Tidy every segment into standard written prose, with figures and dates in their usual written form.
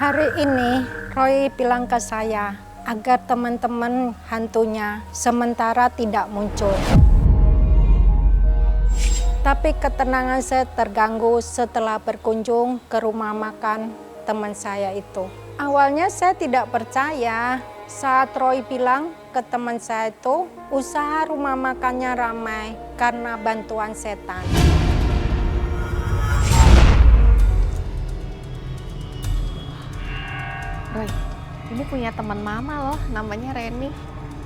Hari ini Roy bilang ke saya agar teman-teman hantunya sementara tidak muncul. Tapi ketenangan saya terganggu setelah berkunjung ke rumah makan teman saya itu. Awalnya saya tidak percaya saat Roy bilang ke teman saya itu usaha rumah makannya ramai karena bantuan setan. Roy, ini punya teman mama loh, namanya Reni.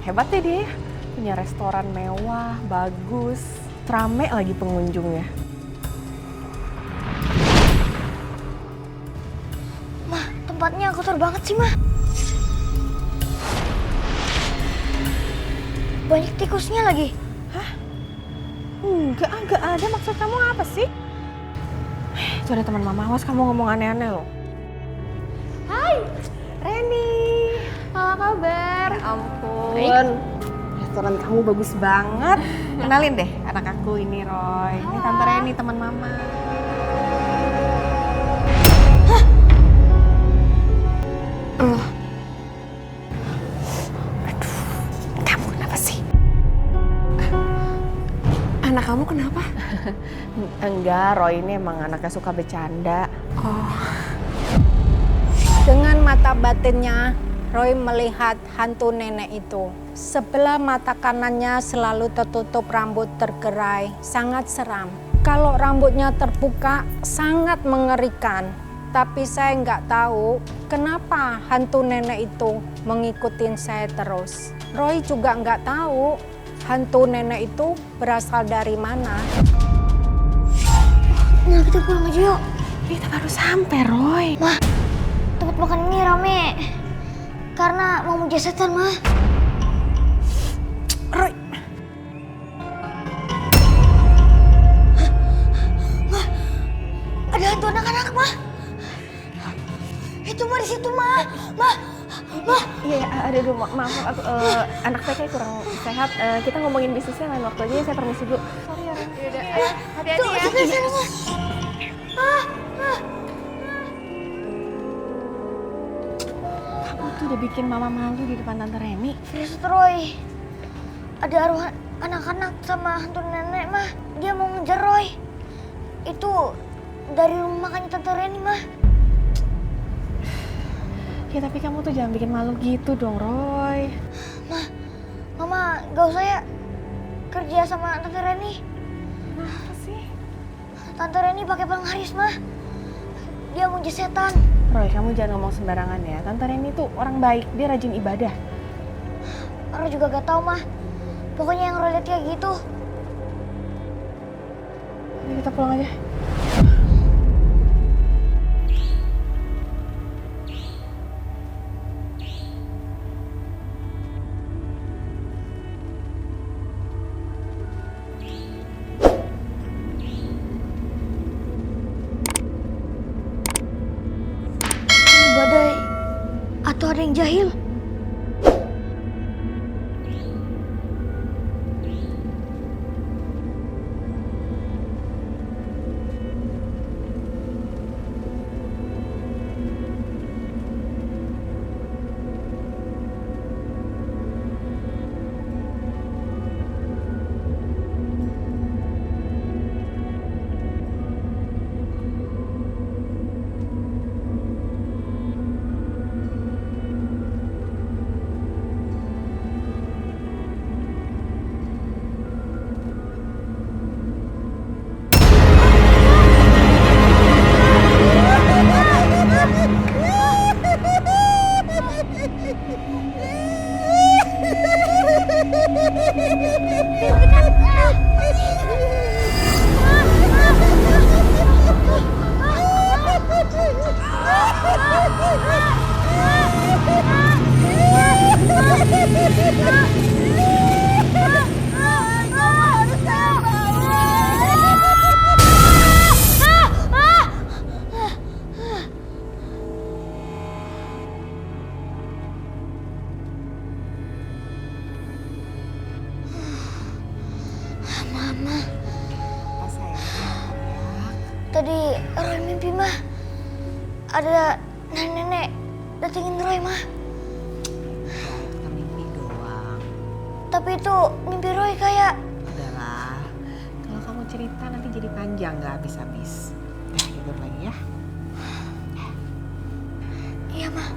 Hebat deh dia, punya restoran mewah, bagus, rame lagi pengunjungnya. Mah, tempatnya kotor banget sih, Mah. Banyak tikusnya lagi. Hah? Enggak ada. Maksud kamu apa sih? Itu ada teman mama, awas kamu ngomong aneh-aneh loh. Hai, Reni, apa kabar? ya ampun. Restoran kamu bagus banget. Kenalin deh, anak aku ini Roy. Ini Tante Reni, teman mama. Hah? Loh. Aduh, kamu kenapa sih? Anak kamu kenapa? Enggak, Roy ini emang anaknya suka bercanda. Oh. Dengan mata batinnya, Roy melihat hantu nenek itu. Sebelah mata kanannya selalu tertutup rambut tergerai, sangat seram. Kalau rambutnya terbuka, sangat mengerikan. Tapi saya nggak tahu kenapa hantu nenek itu mengikuti saya terus. Roy juga nggak tahu hantu nenek itu berasal dari mana. Nah, kita pulang aja yuk. Kita baru sampai, Roy. Mah, tempat makan ini rame. Karena mau muja setan, Mah. Roy. Mah, ada hantu anak-anak, Mah. Itu Mah di situ, Mah. Mah. Iya, aduh, maaf aku anak saya kayak kurang sehat. Kita ngomongin bisnisnya lain waktu aja. Saya permisi dulu. Sorry ya, Ren. Yaudah, hati-hati Tuh, ya. sebelah sana, Mah. Kamu tuh udah bikin mama malu di depan Tante Reni. First Roy. Ada arwah anak-anak sama hantu nenek, Mah. Dia mau ngejar Roy. Itu dari rumah makannya Tante Reni, Mah. Ya tapi kamu tuh jangan bikin malu gitu dong, Roy. Mah, Mama gak usah ya kerja sama Tante Reni. Kenapa sih? Tante Reni pakai pengharis, Mah. Dia muji setan. Roy, kamu jangan ngomong sembarangan ya. Tante Reni tuh orang baik, dia rajin ibadah. Roy juga gak tahu, Mah. Pokoknya yang Roy lihat kayak gitu. Ini kita pulang aja. Badai atau ada yang jahil? Tadi Roy mimpi, Mah. Ada nenek datengin Roy, mah. Kita mimpi doang. Tapi itu mimpi Roy kayak... Udahlah, kalau kamu cerita nanti jadi panjang nggak habis-habis. Tidur lagi ya. Iya, mah.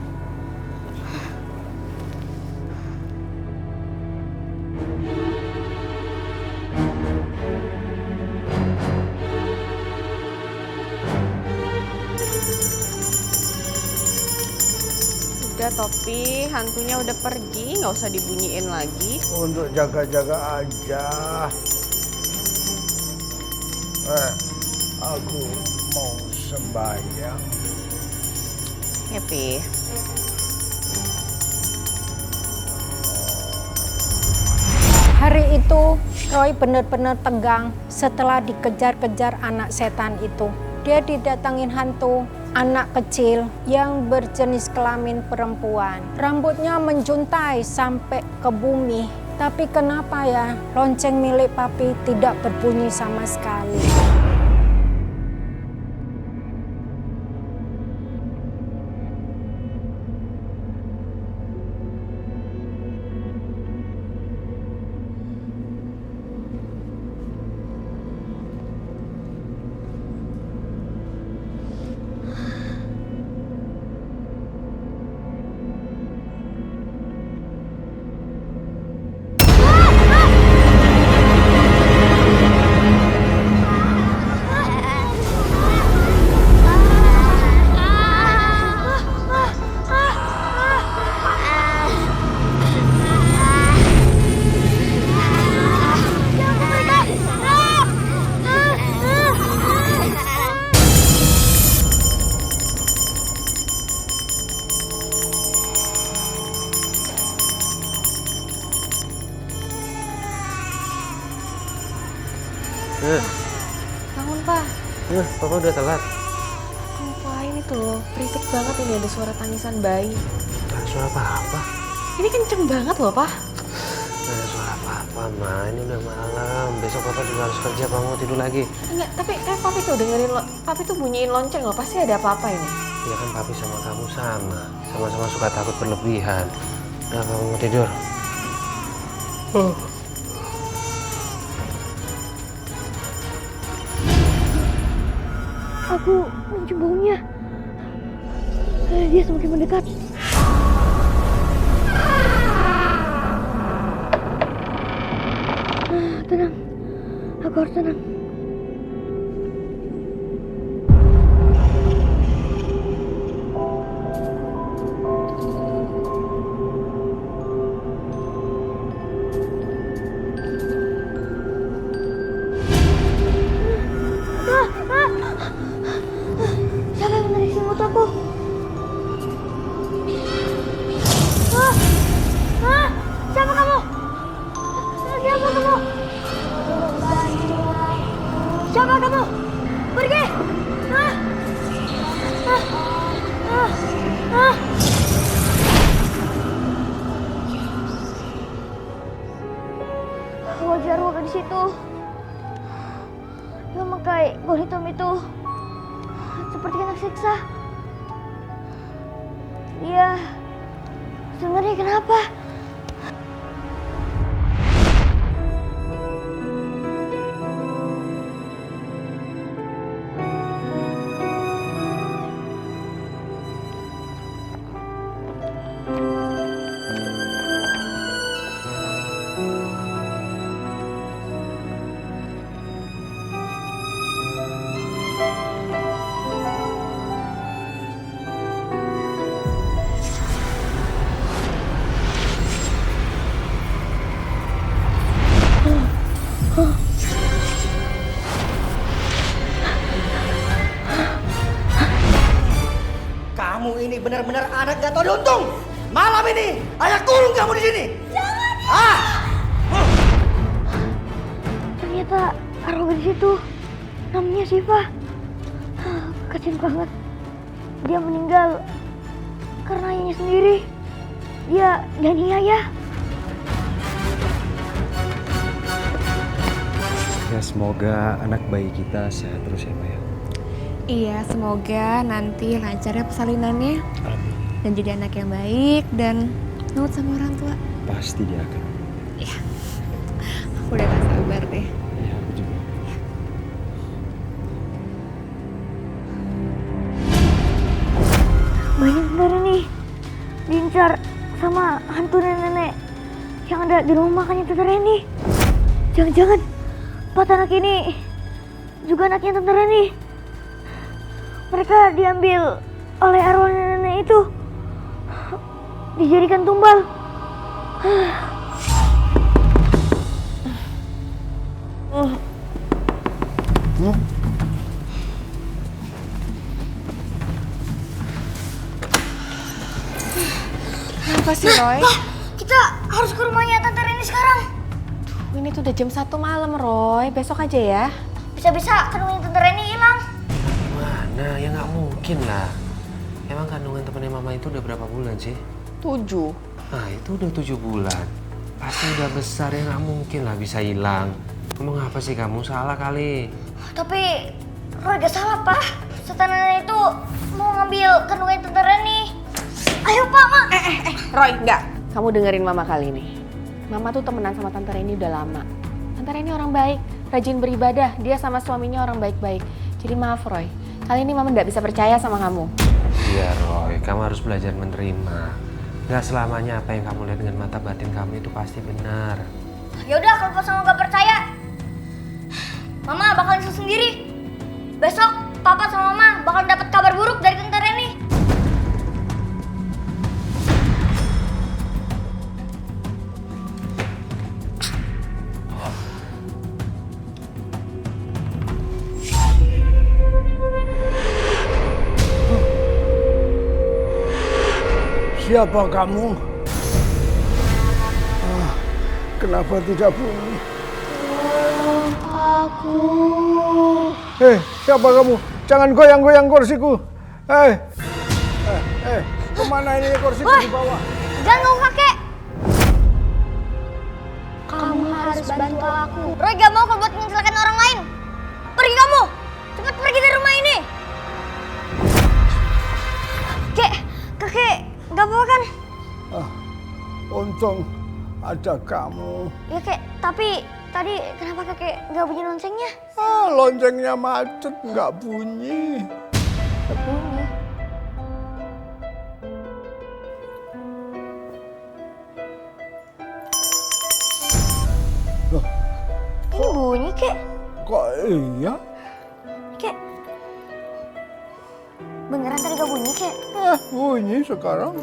Udah Topi, hantunya udah pergi, nggak usah dibunyiin lagi. Untuk jaga-jaga aja. Aku mau sembahyang. Ya Pi. Hari itu Roy benar-benar tegang setelah dikejar-kejar anak setan itu. Dia didatangin hantu, anak kecil yang berjenis kelamin perempuan. Rambutnya menjuntai sampai ke bumi. Tapi kenapa ya lonceng milik papi tidak berbunyi sama sekali? Bangun Pak. Papa udah telat. Ngapain itu loh? Berisik banget ini, ada suara tangisan bayi. Gak suara apa-apa. Ini kenceng banget loh Pak. Gak ada suara apa-apa, Ma. Ini udah malam. Besok Papa juga harus kerja. Papa mau tidur lagi. Enggak, tapi Papi tuh dengerin Papi tuh bunyiin lonceng loh. Pasti ada apa-apa ini. Ya kan Papi sama kamu sama. Sama-sama suka takut berlebihan. Udah, Papa mau tidur. Aku mencium baunya. Dia semakin mendekat. Tenang. Aku harus tenang. Siapa yang menarik semut aku? Siapa kamu? Siapa kamu? Siapa kamu? Pergi! Wajah Arwah di situ. Yang memakai gaun hitam itu seperti kena siksa. Dia sebenarnya kenapa? Kamu ini benar-benar anak gak tahu diuntung. Malam ini ayah kurung kamu di sini. Jangan. Ternyata Arwah di situ. Namanya Siva. Kasian banget. Dia meninggal karena ayahnya sendiri. Dia ayah. Ya semoga anak bayi kita sehat terus ya Pak ya. Iya, semoga nanti lancar ya persalinannya. Dan jadi anak yang baik dan nurut sama orang tua. Pasti dia akan. Iya. Aku udah gak sabar deh. Iya, aku juga. Banyak bener nih diincar sama hantu nenek yang ada di rumah makannya Tante Reni. Jangan-jangan 4 anak ini juga anaknya Tante Reni. Mereka diambil oleh arwah nenek itu, dijadikan tumbal. Kenapa sih, Roy? Kita harus ke rumahnya Tante Reni sekarang. Ini tuh udah jam 1 malam, Roy. Besok aja ya. Bisa-bisa kandungan Tante Reni hilang. Mana? Ya nggak mungkin lah. Emang kandungan temennya mama itu udah berapa bulan sih? 7. Nah itu udah 7 bulan. Pasti udah besar ya, nggak mungkin lah bisa hilang. Ngomong apa sih kamu? Salah kali. Tapi Roy gak salah, Pak. Setan nenek itu mau ngambil kandungan Tante Reni. Ayo, Pak, Ma. Roy, enggak. Kamu dengerin mama kali ini. Mama tuh temenan sama Tante Reni udah lama. Tante Reni orang baik, rajin beribadah. Dia sama suaminya orang baik-baik. Jadi maaf, Roy. Kali ini mama nggak bisa percaya sama kamu. Iya Roy, kamu harus belajar menerima. Gak selamanya apa yang kamu lihat dengan mata batin kamu itu pasti benar. Ya udah, kalau Pak sama gak percaya, Mama bakal nyesel sendiri. Besok Papa sama Mama bakal dapat kabar buruk dari Tante Reni. Siapa kamu? Kenapa tidak bunyi? Aku. Siapa kamu? Jangan goyang-goyang kursiku. Kemana ini kursiku di bawah? Jangan ngomong kakek. Kamu harus bantu aku. Roy gak mau kalau buat mencelakain orang lain. Pergi kamu. Cepat pergi dari rumah ini. Kakek gak apa-apa kan? Untung ada kamu. Ya kek, tapi tadi kenapa kakek gak bunyi loncengnya? Loncengnya macet, nggak bunyi. Gak bunyi. Loh, Ini bunyi kek. kok iya? Kek. Beneran tadi gak bunyi kek? Bunyi sekarang.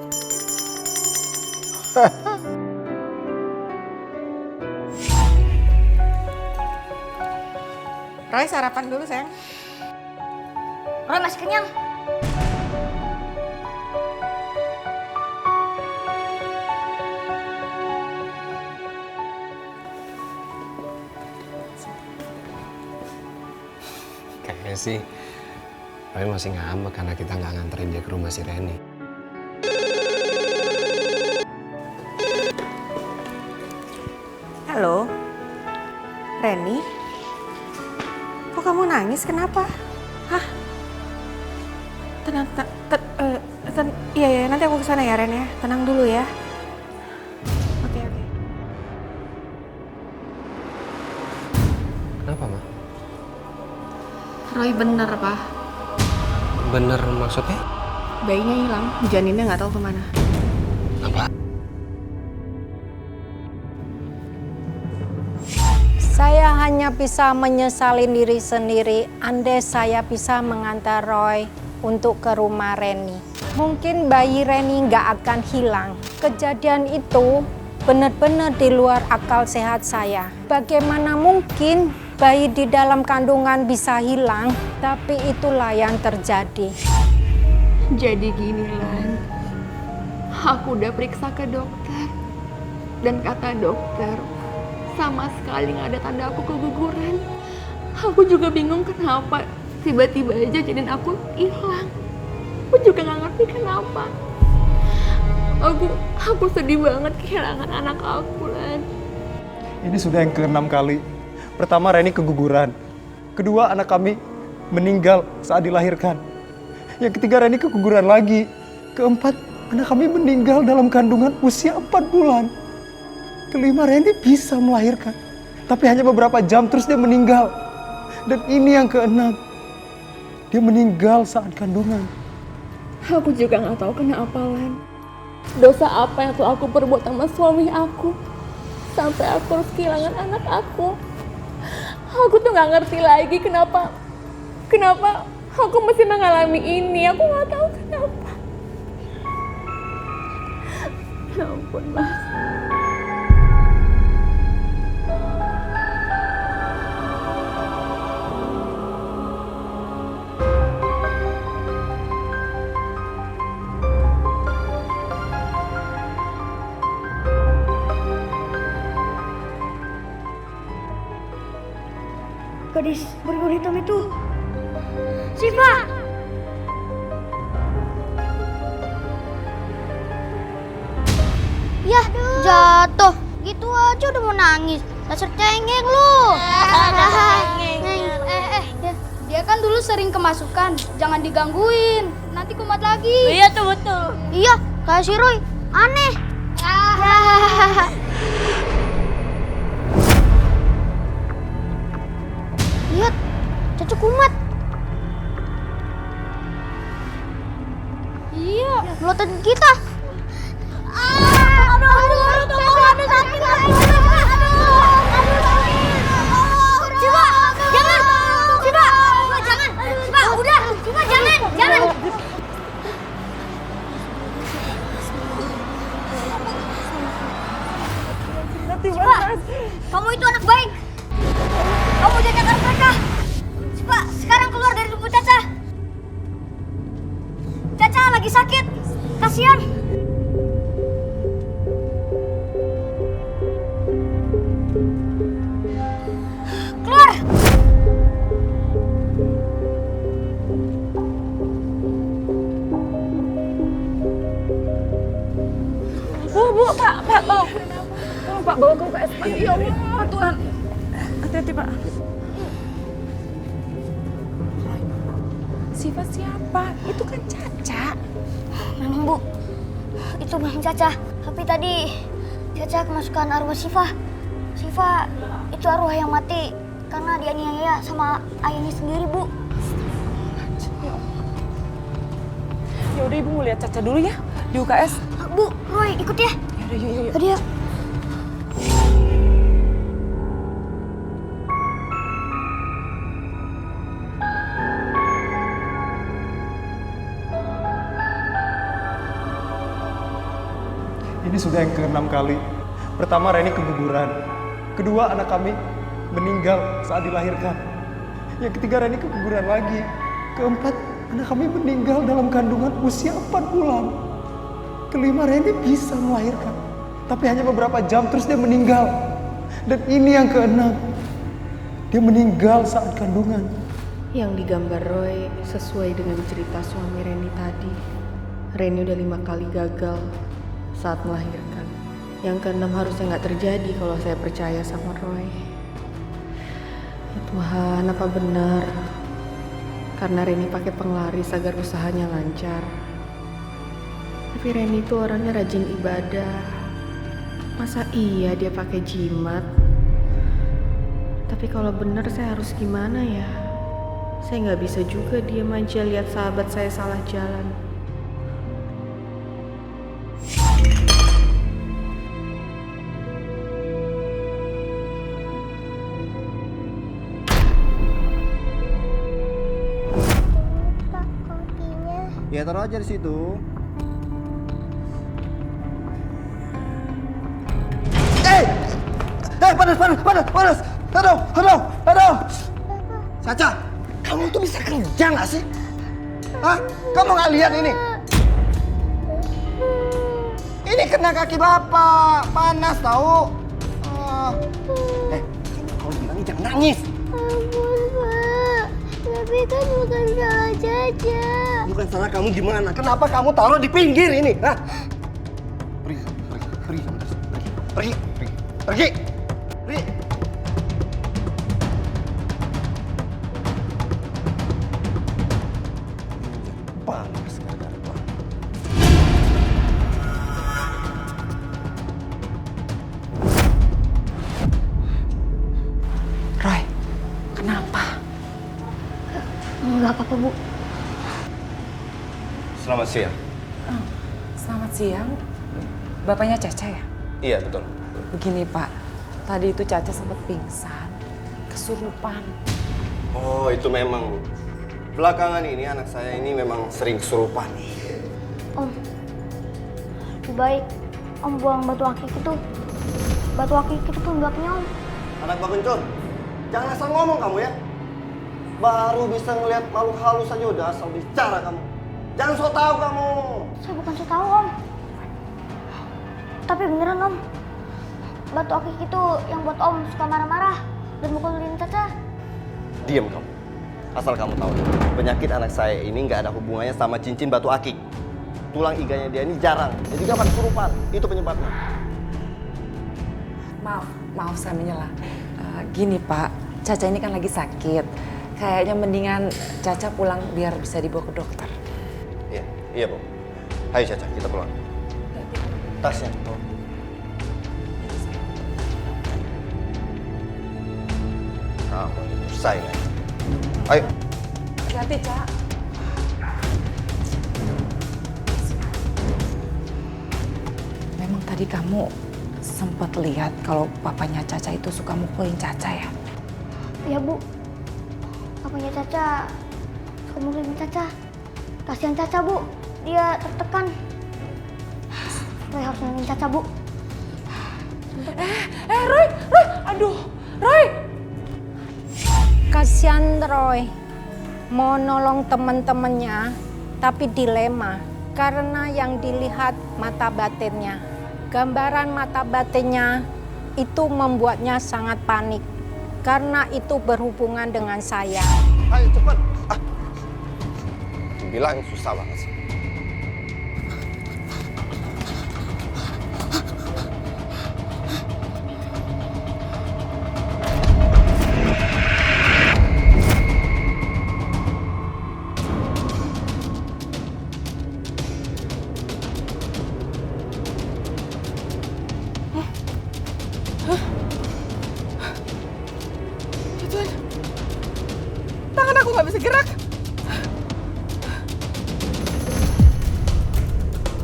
Roy, sarapan dulu, sayang. Roy masih kenyang. Kayaknya sih Roy masih ngambek karena kita nggak nganterin dia ke rumah si Reni. Halo, Reni? Kok kamu nangis? Kenapa? Hah? Tenang, iya, nanti aku kesana ya, Ren ya. Tenang dulu ya. Oke. Kenapa, Ma? Roy bener, Pak. Bener maksudnya? Bayinya hilang, janinnya nggak tahu kemana. Apa? Saya hanya bisa menyesali diri sendiri andai saya bisa mengantar Roy untuk ke rumah Reni. Mungkin bayi Reni nggak akan hilang. Kejadian itu benar-benar di luar akal sehat saya. Bagaimana mungkin bayi di dalam kandungan bisa hilang? Tapi itulah yang terjadi. Jadi gini, Lan. Aku udah periksa ke dokter. Dan kata dokter, sama sekali nggak ada tanda aku keguguran. Aku juga bingung kenapa tiba-tiba aja janin aku hilang. Aku juga nggak ngerti kenapa. Aku sedih banget kehilangan anak aku, Lan. Ini sudah yang ke-6 kali. Pertama Reni keguguran. Kedua anak kami meninggal saat dilahirkan. Yang ketiga, Reni keguguran lagi. Keempat, anak kami meninggal dalam kandungan usia 4 bulan. Kelima, Reni bisa melahirkan, tapi hanya beberapa jam terus dia meninggal. Dan ini yang keenam, dia meninggal saat kandungan. Aku juga gak tahu kenapa, Lan. Dosa apa yang telah aku perbuat sama suami aku sampai aku harus kehilangan anak aku. Aku tuh gak ngerti lagi kenapa aku mesti mengalami ini. Aku gak tahu kenapa. Ya ampun, Mas. Gadis berkulit hitam itu. Syifa! Yah, jatuh. Gitu aja udah mau nangis. Dasar cengeng lu. Dia kan dulu sering kemasukan. Jangan digangguin. Nanti kumat lagi. Iya tuh, betul. Iya, kayak si Roy. Aneh. Lihat, Caca kumat. Iya, melototin kita. Coba, jangan. Coba, jangan. Coba, udah. Coba, jangan. Coba, kamu itu anak baik. Kamu jaga mereka. Coba, sekarang keluar dari tubuh Caca. Caca lagi sakit. Kasihan. Keluar. Bu, Pak, tolong. Tolong Pak, bawa ke UKS Pak. Ya Allah, Tuhan. Hati-hati Pak. Syifa siapa? Itu kan Caca. Memang Bu, itu memang Caca. Tapi tadi Caca kemasukan arwah Syifa. Syifa itu arwah yang mati karena dianiaya sama ayahnya sendiri, Bu. Ya udah Ibu mau lihat Caca dulu ya di UKS. Bu, Roy ikut ya. Ya udah yuk. Tadi ya. Ini sudah yang ke-6 kali. Pertama, Reni keguguran. Kedua, anak kami meninggal saat dilahirkan. Yang ketiga, Reni keguguran lagi. Keempat, anak kami meninggal dalam kandungan usia 4 bulan. Kelima, Reni bisa melahirkan, tapi hanya beberapa jam terus dia meninggal. Dan ini yang keenam, dia meninggal saat kandungan. Yang digambar Roy sesuai dengan cerita suami Reni tadi. Reni udah 5 kali gagal saat melahirkan. Yang ke-6 harusnya nggak terjadi kalau saya percaya sama Roy. Ya Tuhan, apa benar? Karena Reni pakai penglaris agar usahanya lancar. Tapi Reni itu orangnya rajin ibadah. Masa iya dia pakai jimat? Tapi kalau benar saya harus gimana ya? Saya nggak bisa juga diam aja lihat sahabat saya salah jalan. Ya taruh aja di situ. Panas. Aduh. Caca, kamu tuh bisa kerja nggak sih? Hah? Kamu nggak lihat ini? Ini kena kaki bapak, panas tahu. Kamu bilangnya jangan nangis. Ampun, Pak. Tapi kan bukan salah Caca. Bukan salah kamu gimana? Kenapa kamu taruh di pinggir ini? Hah? Pergi. Nggak apa-apa, Bu. Selamat siang. Selamat siang. Bapaknya Caca ya? Iya, betul. Begini Pak, tadi itu Caca sempat pingsan, kesurupan. Oh, itu memang, Bu. Belakangan ini anak saya ini memang sering kesurupan. Om, lebih baik Om buang batu akik itu. Batu akik itu pun nggak punya Om. Anak Pak Kencur, jangan asal ngomong kamu ya. Baru bisa ngelihat makhluk halus saja udah asal bicara kamu. Jangan so tau kamu. Saya bukan so tau, Om. Tapi beneran, Om. Batu akik itu yang buat Om suka marah-marah dan mukulin Caca. Diam kamu. Asal kamu tahu, penyakit anak saya ini nggak ada hubungannya sama cincin batu akik. Tulang iganya dia ini jarang, jadi gampang kesurupan. Itu penyebabnya. Maaf saya menyela. Gini Pak, Caca ini kan lagi sakit. Kayaknya mendingan Caca pulang biar bisa dibawa ke dokter. Iya, Bu. Ayo Caca, kita pulang. Tasnya. Kamu saya. Ayo. Hati-hati, Cak. Memang tadi kamu sempat lihat kalau papanya Caca itu suka mukulin Caca ya? Iya, Bu. Papanya Caca suka mukulin Caca. Kasihan Caca, Bu. Dia tertekan. Roy harus nenangin Caca, Bu. Roy! Aduh, Roy! Kasihan Roy. Mau nolong teman-temannya, tapi dilema. Karena yang dilihat mata batinnya. Gambaran mata batinnya itu membuatnya sangat panik. Karena itu berhubungan dengan saya. Ayo cepat. Bilang susah banget sih. Tangan aku nggak bisa gerak.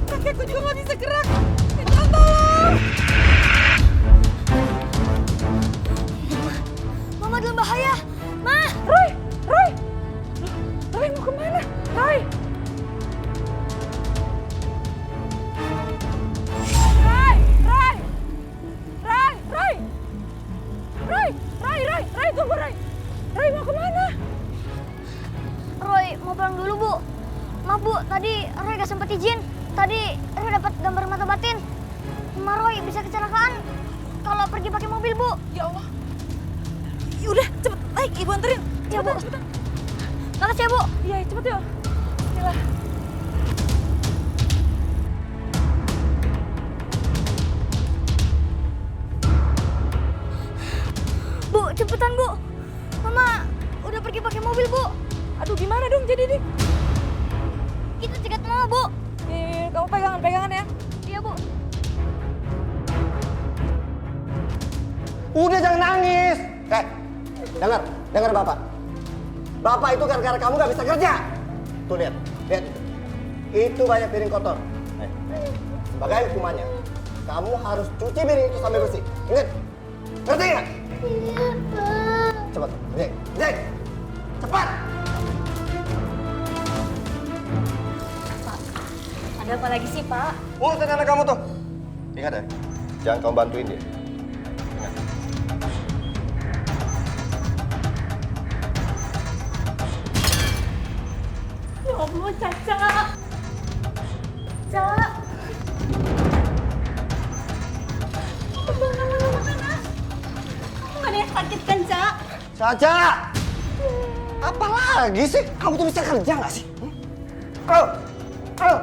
Kakiku juga nggak bisa gerak. Tuhan tolong. Mama dalam bahaya. Ma! Roy mau kemana? Roy. Roy, tunggu Roy. Roy mau kemana? Roy mau pulang dulu, Bu. Maaf, Bu. Tadi Roy gak sempat izin. Tadi Roy dapat gambar mata batin. Ma Roy bisa kecelakaan kalau pergi pakai mobil, Bu. Ya Allah. Yaudah, cepet. Naik, Ibu anterin. Iya, Bu. Makasih ya, Bu. Iya, cepet yuk. Bismillah. Bu, cepetan, Bu. Mama udah pergi pakai mobil, Bu. Aduh, gimana dong jadi nih? Kita cegat Mama, Bu. Kamu pegangan ya. Iya, Bu. Udah jangan nangis. Dengar Bapak. Bapak itu gara-gara kamu gak bisa kerja. Tuh lihat. Itu banyak piring kotor. Sebagai hukumannya, kamu harus cuci piring itu sampai bersih. Ingat? Ngerti nggak? Iya, Pak. Cepat, Jack. Cepat. Pak, ada apa lagi sih, Pak? Urusin anak kamu tuh. Ingat ya, jangan kamu bantuin dia. Ingat. Ya Allah, Caca. Caca. Nggak ada yang sakit kan, Cak? Caca! Apa lagi sih? Kamu tuh bisa kerja nggak sih? Ayo,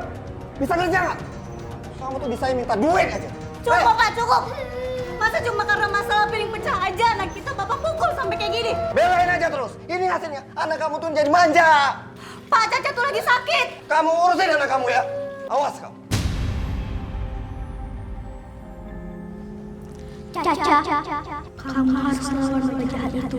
bisa kerja nggak? Kamu tuh bisa minta duit aja. Cukup Pak, cukup. Masa cuma karena masalah piring pecah aja anak kita Bapak pukul sampai kayak gini? Belain aja terus. Ini hasilnya. Anak kamu tuh jadi manja. Pak, Caca tuh lagi sakit. Kamu urusin anak kamu ya. Awas kamu. Caca, kamu harus lawan penjahat itu.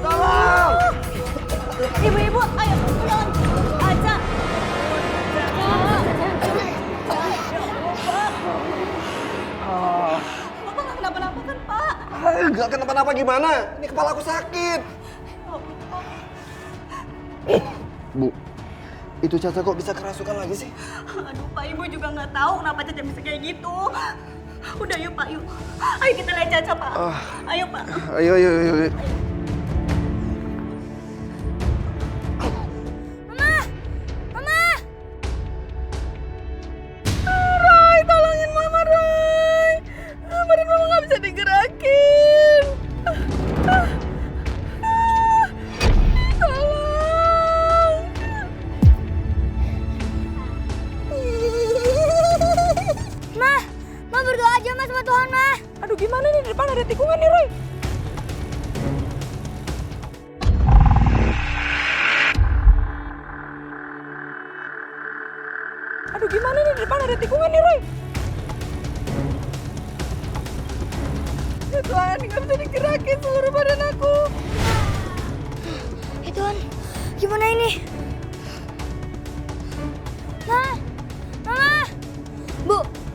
Tolong! Ibu-ibu, ayo pulang. Aja. Bapak nggak kenapa-napa kan, Pak? Enggak kenapa-napa gimana? Ini kepala aku sakit. Bu, itu Caca kok bisa kerasukan lagi sih? Aduh, Pak, Ibu juga nggak tahu kenapa Caca bisa kayak gitu. Udah yuk, Pak, yuk. Ayo kita lihat Caca, Pak. Ayo, Pak. Ayo. Mama! Roy, tolongin Mama, Roy. Badan Mama nggak bisa digerakin. Tolong. Ma berdoa aja Ma sama Tuhan, Ma. Aduh, gimana nih, di depan ada tikungan nih, Roy. Aduh, gimana nih, di depan ada tikungan nih, Roy. Ya Tuhan, nggak bisa digerakin seluruh badan aku. Ya Tuhan, gimana ini? Mama!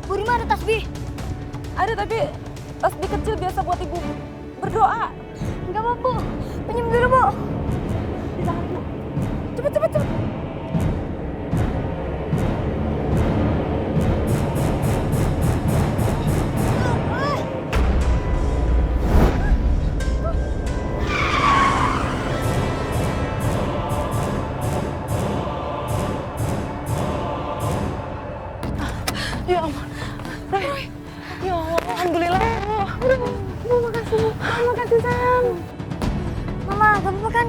Bu Rima ada tasbih? Ada, tapi tasbih kecil biasa buat ibu berdoa. Enggak apa, Bu. Pinjam dulu, Bu. Di tangan, Bu. Cepet. Ya Allah, Roy. Ya Allah, alhamdulillah. Bu, makasih, Bu. Makasih, sayang. Mama, gak apa-apa kan?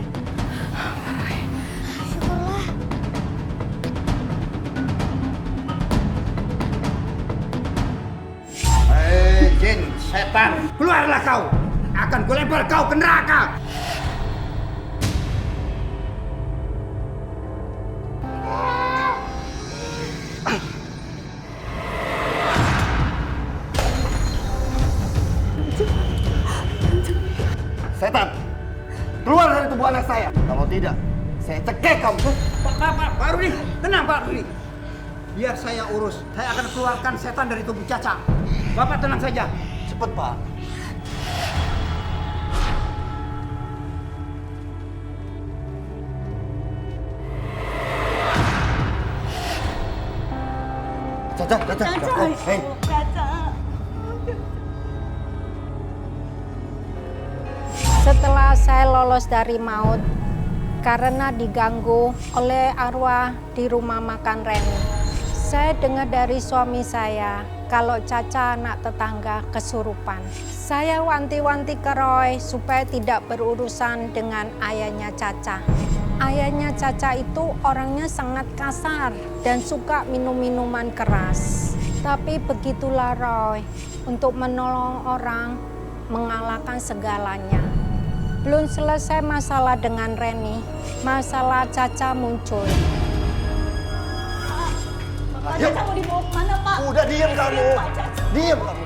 Syukurlah. Hei, jin, setan, keluarlah kau. Akan kulempar kau ke neraka. Setan, keluar dari tubuh anak saya. Kalau tidak, saya cekek kamu. Pak Rudi, tenang Pak Rudi. Biar saya urus. Saya akan keluarkan setan dari tubuh Caca. Bapak tenang saja. Cepet, Pak. Caca. Hei. Setelah saya lolos dari maut karena diganggu oleh arwah di rumah makan Reni, saya dengar dari suami saya kalau Caca anak tetangga kesurupan. Saya wanti-wanti ke Roy supaya tidak berurusan dengan ayahnya Caca. Ayahnya Caca itu orangnya sangat kasar dan suka minum minuman keras. Tapi begitulah Roy, untuk menolong orang mengalahkan segalanya. Belum selesai masalah dengan Reni, masalah Caca muncul. Pak Caca mau dibawa kemana, Pak? Udah diam kamu. Diam kamu.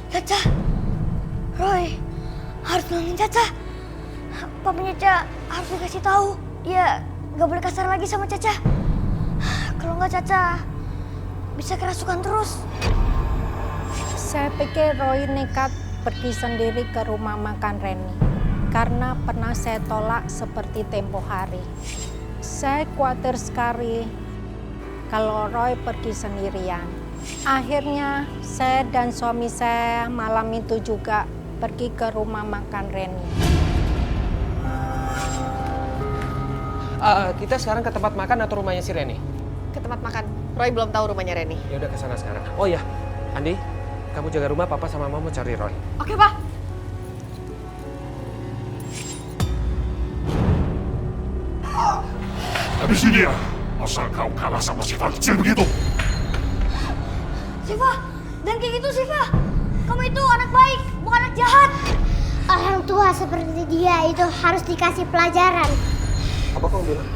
Caca, Roy harus nolongin Caca. Papanya Caca harus dikasih tahu. Dia gak boleh kasar lagi sama Caca. Kalau nggak Caca bisa kerasukan terus. Saya pikir Roy nekat pergi sendiri ke rumah makan Reni karena pernah saya tolak seperti tempo hari. Saya khawatir sekali kalau Roy pergi sendirian. Akhirnya saya dan suami saya malam itu juga pergi ke rumah makan Reni. Kita sekarang ke tempat makan atau rumahnya si Reni? Ke tempat makan. Roy belum tahu rumahnya Reni. Ya udah ke sana sekarang. Oh ya, Andi, kamu jaga rumah, Papa sama Mama mau cari Roy. Oke, Pak. Habisi dia. Masa kau kalah sama sifat kecil begitu? Siva, dan kayak gitu Siva. Kamu itu anak baik, bukan anak jahat. Orang tua seperti dia itu harus dikasih pelajaran. Apa kamu bilang?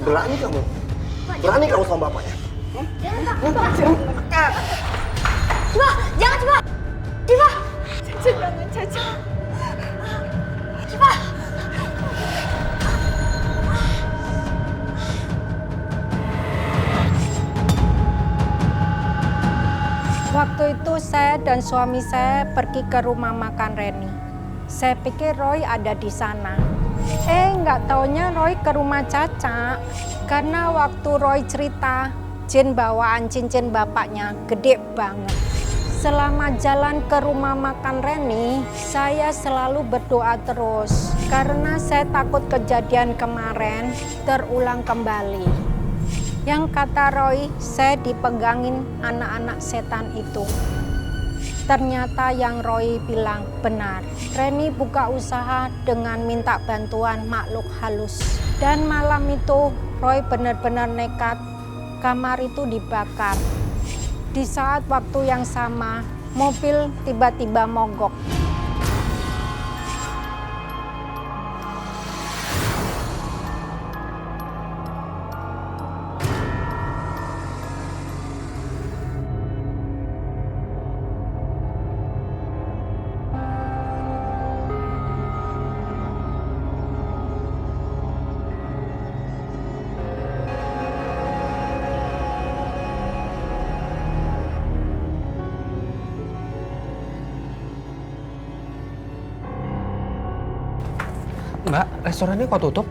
Berani kamu? Pak Berani kamu sama bapaknya? Coba, jangan coba. Coba. Jangan, Caca. Coba. Waktu itu saya dan suami saya pergi ke rumah makan Reni. Saya pikir Roy ada di sana. Nggak taunya Roy ke rumah Caca. Karena waktu Roy cerita, jin bawaan cincin bapaknya gede banget. Selama jalan ke rumah makan Reni, saya selalu berdoa terus. Karena saya takut kejadian kemarin terulang kembali. Yang kata Roy, saya dipegangin anak-anak setan itu. Ternyata yang Roy bilang benar. Reni buka usaha dengan minta bantuan makhluk halus. Dan malam itu Roy benar-benar nekat. Kamar itu dibakar. Di saat waktu yang sama, mobil tiba-tiba mogok. Mbak, restorannya kok tutup?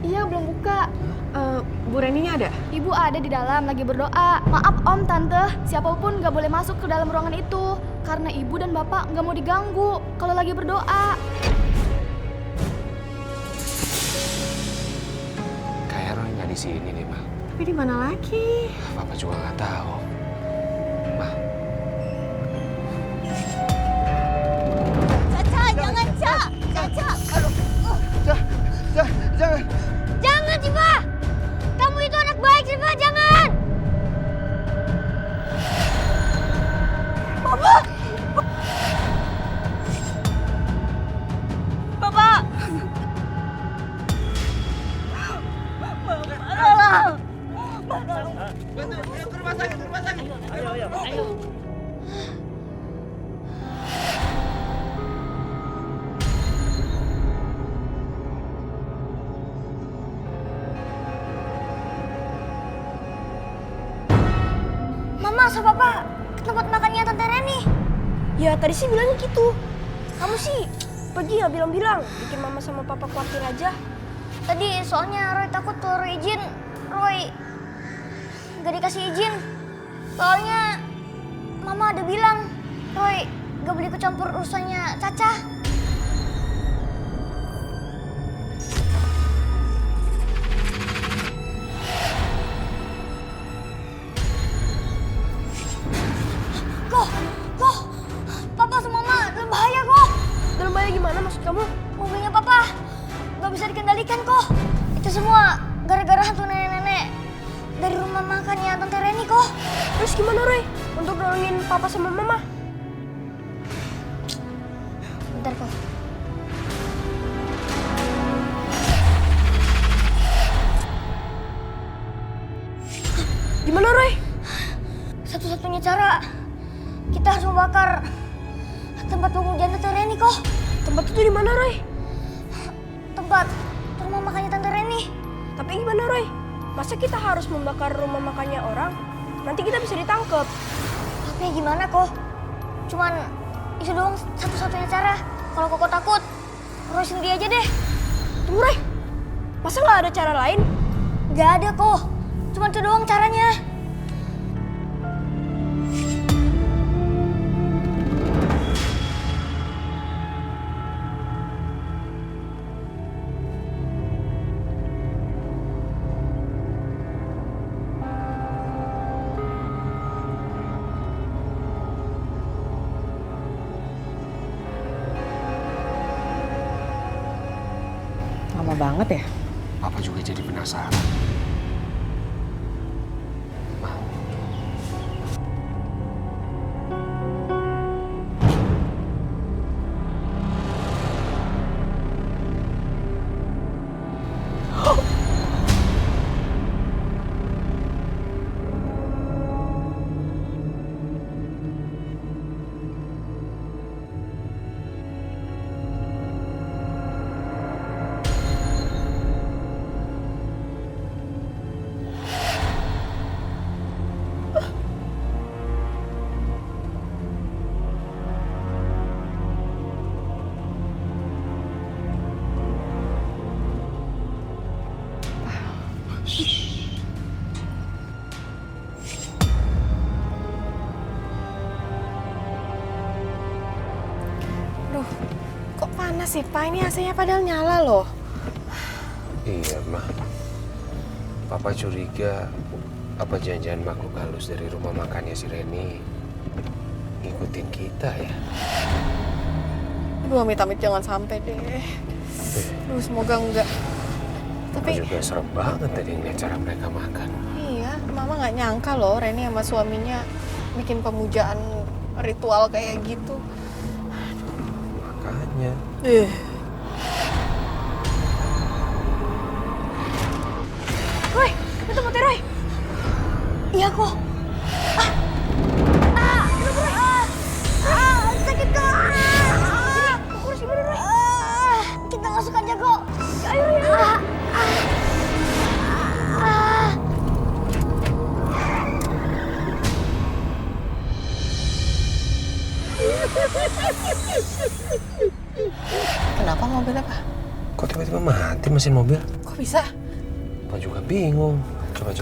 Iya, belum buka. Bu Reninya ada? Ibu ada di dalam lagi berdoa. Maaf Om, Tante, siapapun nggak boleh masuk ke dalam ruangan itu. Karena ibu dan bapak nggak mau diganggu kalau lagi berdoa. Kayak Roy nggak di sini nih, Mbak. Tapi di mana lagi? Papa juga nggak tahu. Mbak. Caca, jangan, Ca. Caca. Jangan. Jangan, Cipa. Kamu itu anak baik, Cipa. Jangan. Bapak. Bapak. Tolong. Ke rumah sakit. Ayo. Mama sama Papa ke tempat makannya Tante Reni. Ya tadi sih bilangnya gitu. Kamu sih pergi nggak bilang-bilang, bikin mama sama papa khawatir aja. Tadi soalnya Roy takut kalau Roy izin, Roy gak dikasih izin. Soalnya Mama ada bilang Roy gak boleh ikut campur urusannya Caca. Kok, Papa sama Mama dalam bahaya kok. Dalam bahaya gimana maksud kamu? Mobilnya Papa gak bisa dikendalikan kok. Itu semua gara-gara hantu nenek-nenek dari rumah makannya Tante Reni kok. Terus gimana Roy untuk nolongin Papa sama Mama? Bentar kok. Gimana Roy? Satu-satunya cara kita harus membakar tempat pengujian Tante Reni kok. Tempat itu di mana Roy? Tempat rumah makannya Tante Reni. Tapi gimana Roy? Masa kita harus membakar rumah makannya orang? Nanti kita bisa ditangkap. Tapi gimana kok? Cuman itu doang satu-satunya cara. Kalau Koko takut, Roy sendiri aja deh. Tunggu Roy, masa nggak ada cara lain? Gak ada kok, cuman itu doang caranya. Lama banget ya? Papa juga jadi penasaran. Ma. sih, Pak? Ini AC-nya padahal nyala loh. Iya, Ma. Papa curiga apa jangan-jangan makhluk halus dari rumah makannya si Reni ngikutin kita ya? Aduh, amit-amit jangan sampai deh. Aduh, semoga enggak. Tapi Aku juga serem banget tadi ngeliat cara mereka makan. iya, Mama nggak nyangka loh Reni sama suaminya bikin pemujaan ritual kayak gitu. Makanya. Roy, itu mati Roy. Iya kok. Sakit kok. Aku harus gimana Roy? Kita masuk aja kok. Ayo ya. Kenapa mobilnya, Pak? Kok tiba-tiba mati mesin mobil? Kok bisa? Papa juga bingung. Coba.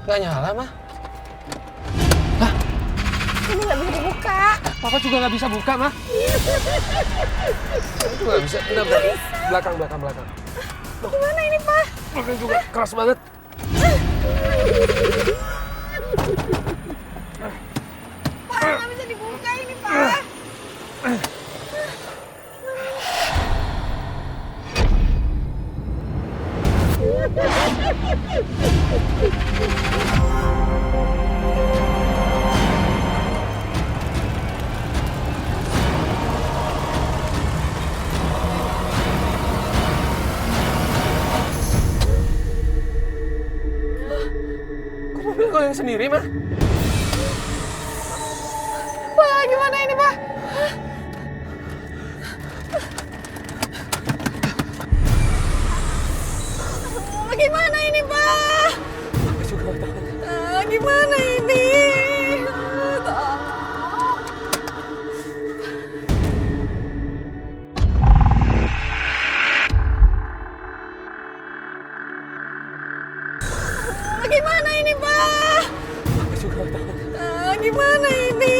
Gak nyala, Ma. Ini nggak bisa dibuka. Papa juga nggak bisa buka, Ma. Papa juga nggak bisa. Bentar. Belakang. Gimana ini, Pak? Belakang juga keras banget. Pak, nggak bisa dibuka ini, Pak. Kok mobil kau yang sendiri, Ma? Pak, gimana ini, Pak? Gimana ini, Pak? Aku juga nggak tahu. Gimana ini? Gimana ini, Pak? Aku juga nggak tahu. Gimana ini?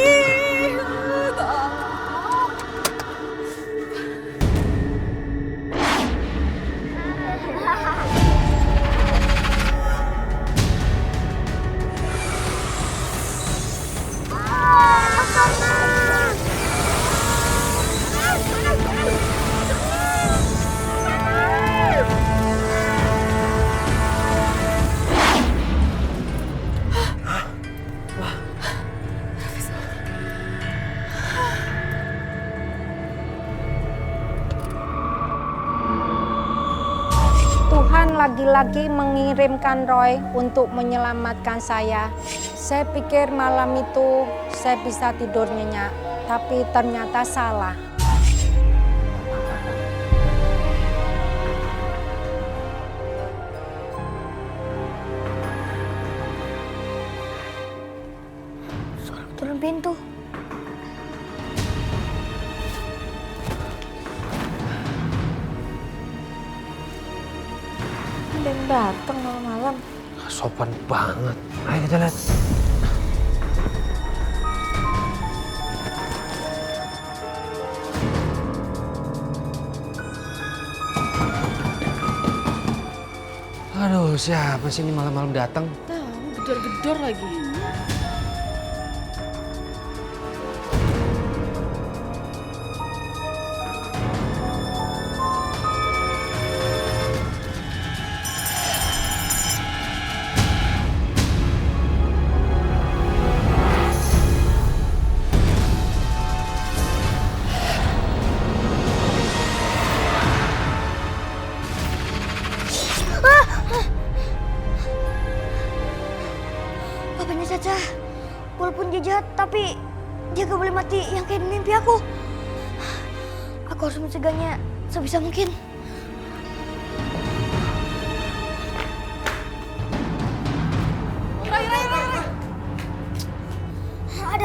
Tuhan lagi-lagi mengirimkan Roy untuk menyelamatkan saya. Saya pikir malam itu saya bisa tidur nyenyak, tapi ternyata salah. Turun pintu. Ada yang datang malam-malam. Sopan banget. Ayo kita lihat. Aduh, siapa sih ini malam-malam datang? Tahu, gedor-gedor lagi. Papanya Caca, walaupun dia jahat, tapi dia gak boleh mati yang kayak di mimpi aku. Aku harus mencegahnya sebisa mungkin. Roy.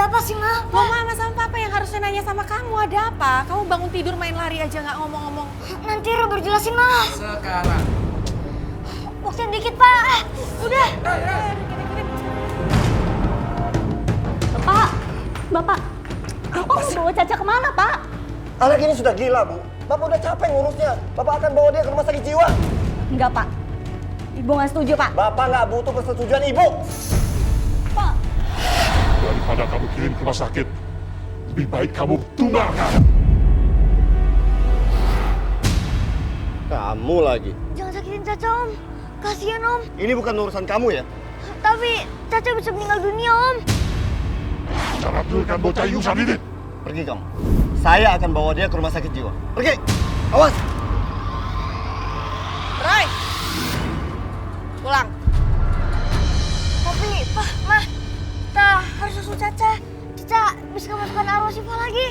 apa sih, Ma? Loh, Mama sama Papa yang harusnya nanya sama kamu, ada apa? Kamu bangun tidur main lari aja nggak ngomong-ngomong. Nanti Roy berjelasin, Ma. Sekarang. Waktu dikit, Pak. Udah. Bapak mau bawa Caca kemana, Pak? Anak ini sudah gila, Bu. Bapak udah capek ngurusnya. Bapak akan bawa dia ke rumah sakit jiwa. Enggak, Pak. Ibu nggak setuju, Pak. Bapak nggak butuh persetujuan Ibu. Pak. Daripada kamu kirim ke rumah sakit, lebih baik kamu tinggalkan. Kamu lagi. Jangan sakitin Caca, Om. Kasihan, Om. Ini bukan urusan kamu ya. Tapi Caca bisa meninggal dunia, Om. Cara dulukan bocah Yusan ini. Pergi kamu. Saya akan bawa dia ke rumah sakit jiwa. Pergi. Awas. Roy, pulang. Tapi, Pak, Ma, kita harus susul Caca. Caca bisa kemasukan arwah Syifa lagi.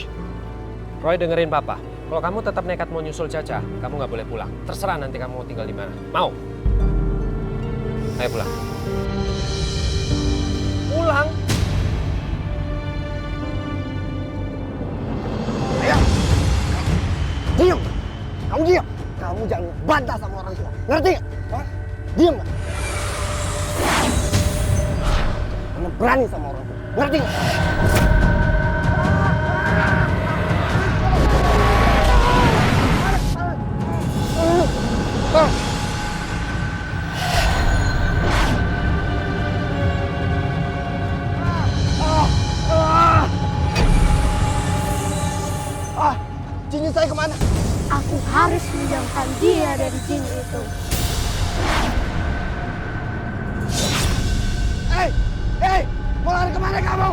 Roy, dengerin Papa. Kalau kamu tetap nekat mau nyusul Caca, kamu nggak boleh pulang. Terserah nanti kamu mau tinggal di mana. Mau? Ayo pulang. Pulang. Ayo. Diam. Kamu diam. Kamu jangan bantah sama orang tua. Ngerti nggak? Hah? Diam nggak? Kamu berani sama orang tua. Ngerti nggak? Cincin saya kemana? Aku harus menjauhkan dia dari jin itu. Hei, mau lari kemana kamu?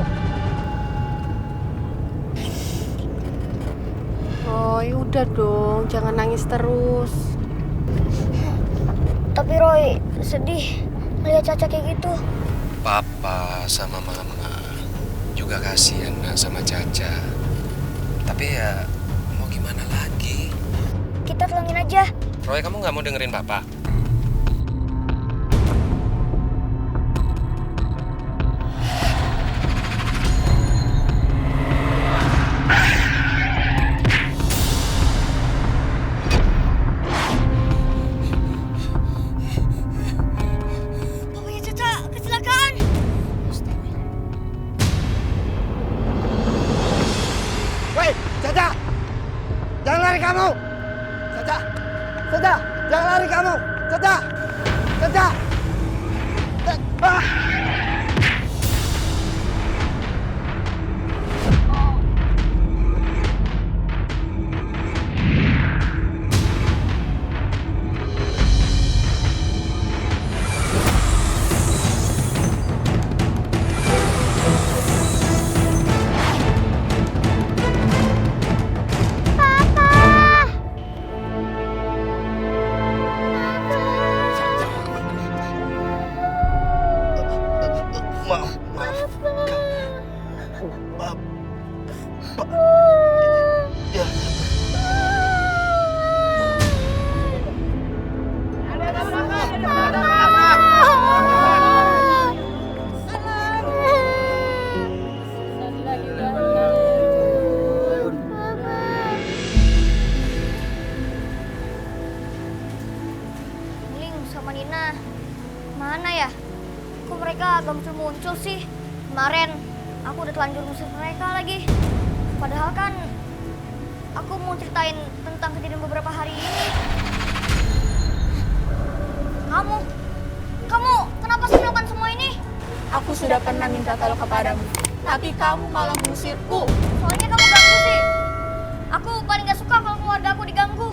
Roy, udah dong, jangan nangis terus. Tapi Roy sedih melihat Caca kayak gitu. Papa sama Mama juga kasihan nak sama Caca. Tapi ya mau gimana lagi? Kita tulangin aja. Roy, kamu nggak mau dengerin Papa? Papanya Caca kecelakaan. Woi, Caca! Jangan lari kamu! Caca! Caca! Jangan lari kamu! Caca! Caca! Ah! Ling sama Nina, mana ya? Kok mereka gak muncul-muncul sih? Kemarin aku udah telanjur ngusir mereka lagi. Padahal kan aku mau ceritain tentang kejadian beberapa hari ini. Kamu kenapa sih melakukan semua ini? Aku sudah pernah minta tolong kepadamu, tapi kamu malah mengusirku. Soalnya kamu ganggu sih. Aku paling gak suka kalau keluarga aku diganggu.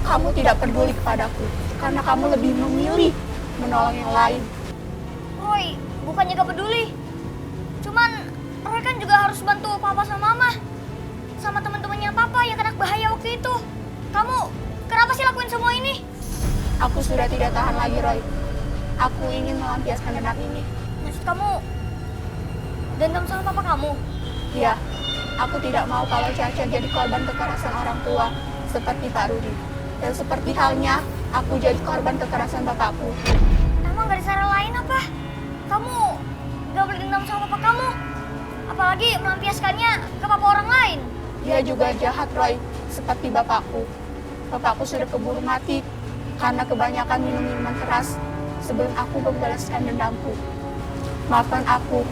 Kamu tidak peduli kepadaku, karena kamu lebih memilih menolong yang lain. Roy, bukannya gak peduli. Cuman Roy kan juga harus bantu Papa sama Mama. Sama teman-temannya Papa yang kena bahaya waktu itu. Kamu kenapa sih lakuin semua ini? Aku sudah tidak tahan lagi, Roy. Aku ingin melampiaskan dendam ini. Maksud kamu dendam sama Papa kamu? Ya, aku tidak mau kalau Caca jadi korban kekerasan orang tua seperti Pak Rudi. Dan seperti halnya aku jadi korban kekerasan bapakku. Emang gak ada cara lain apa? Kamu gak boleh dendam sama Papa kamu? Apalagi melampiaskannya ke papa orang lain. Dia juga jahat, Roy, seperti bapakku. Bapakku sudah keburu mati karena kebanyakan minum minuman keras sebelum aku membalaskan dendamku. Maafkan aku,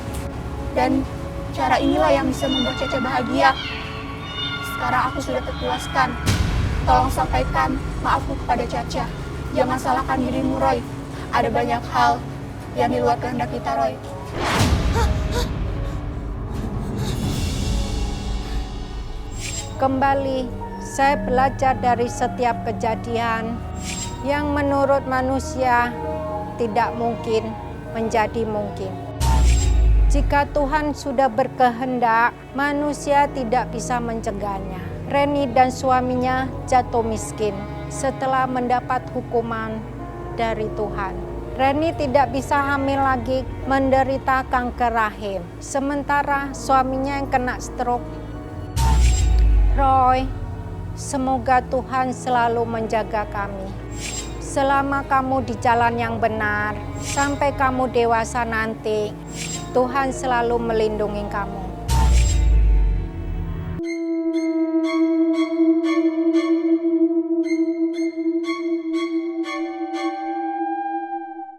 dan cara inilah yang bisa membuat Caca bahagia. Sekarang aku sudah terpuaskan. Tolong sampaikan maafku kepada Caca. Jangan salahkan dirimu, Roy. Ada banyak hal yang di luar kehendak kita, Roy. Kembali, saya belajar dari setiap kejadian yang menurut manusia tidak mungkin menjadi mungkin. Jika Tuhan sudah berkehendak, manusia tidak bisa mencegahnya. Reni dan suaminya jatuh miskin setelah mendapat hukuman dari Tuhan. Reni tidak bisa hamil lagi, menderita kanker rahim. Sementara suaminya yang kena stroke. Roy, semoga Tuhan selalu menjaga kami. Selama kamu di jalan yang benar, sampai kamu dewasa nanti, Tuhan selalu melindungi kamu.